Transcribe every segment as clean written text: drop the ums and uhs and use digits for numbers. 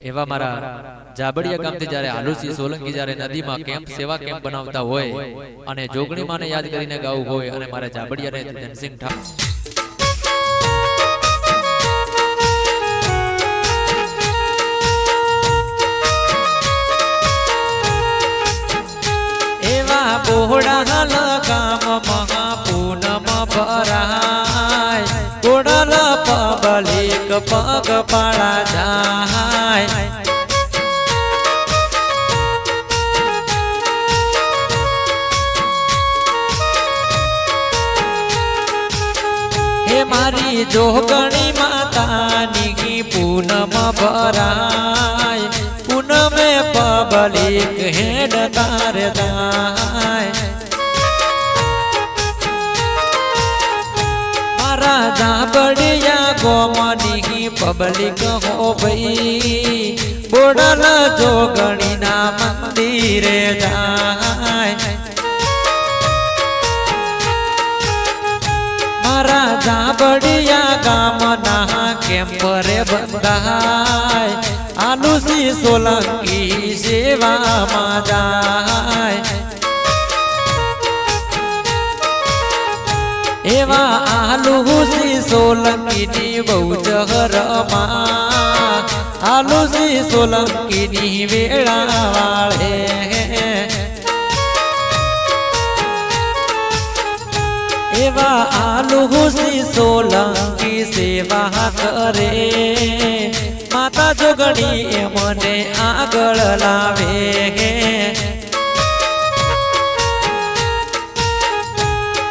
एवा मारा जाबड़िया गामथी ज्यारे आलूसी सोलंकी ज्यारे नदी में केम्प सेवा केम्प बनावता होय अने जोगणी माने याद करीने गावुं होय अने मारे जाबड़िया ने धनसिंह ठाकुर एवा बोहड़ा लगाम महापूनम भराय कोडल पबलिक पग पाड़ा जाय हे मारी जोगणी मातानी पूनम भराय पूनमे पबलिक हेड तार दाय मारा जाबड़िया गोमनी पब्लिक हो भई बोडल जोगणी ना मंदिर जाय मारा जाबड़िया गाम ना केम्परे बंधाय आलूसी सोलंकी सेवा में जाय एवा आलूसी सोलंकी नी बहुचहर आलूसी सोलंकी नी वेळा वाळे एवा आलूसी सोलंकी सेवा करे माता जोगणी मने आगळ लावे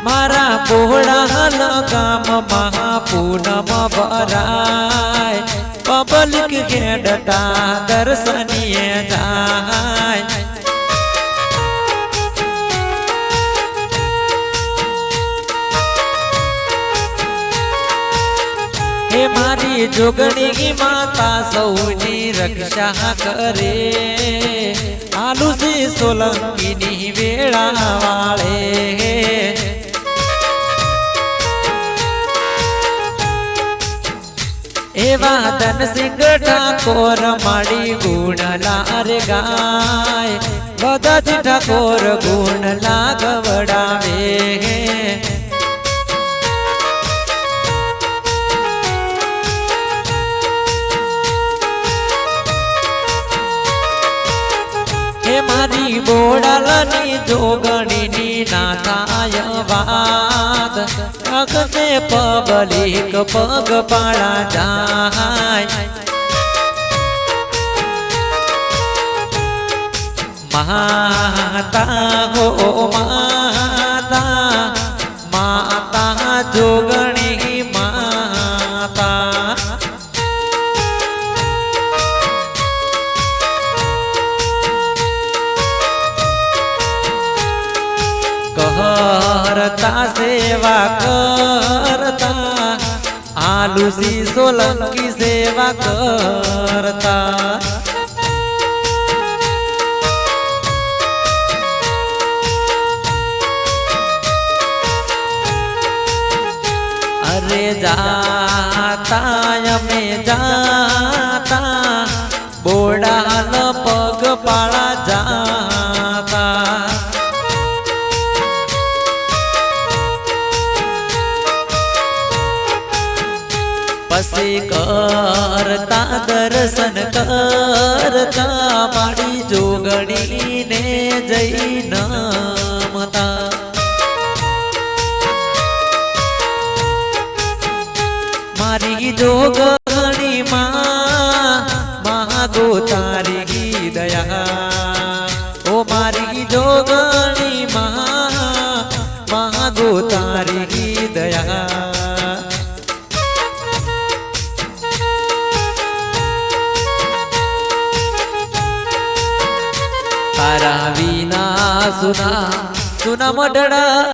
मारा बोहड़ा लगाम महापूनम भराय पब्लिक गेडता दर्शनीय जाय हे मारी जोगणी माता सौनी रक्षा करे आलूसी सोलंकी नी वेळा वाळे एवा धनसिंह ठाकोर माड़ी गुण लार गाय बदाजी ठाकोर गुण लागवड़ावे हे मारी बोडालनी जोगणी नी नाथाय वाद अगते पब्लिक पग पाड़ा जाय माता हो माता माता जोगणी माता करता सेवा करता आलूसी सोलंकी सेवा करता अरे जाता में जाता बोडाल पग पाड़ा जाता पसी करता दर्शन करता माड़ी जोगणी ने जई नमता मारी जोगणी मागो तारी दया ओ मारी जोगणी मागो तारी दया तारा विना सुना सुना मडड़ा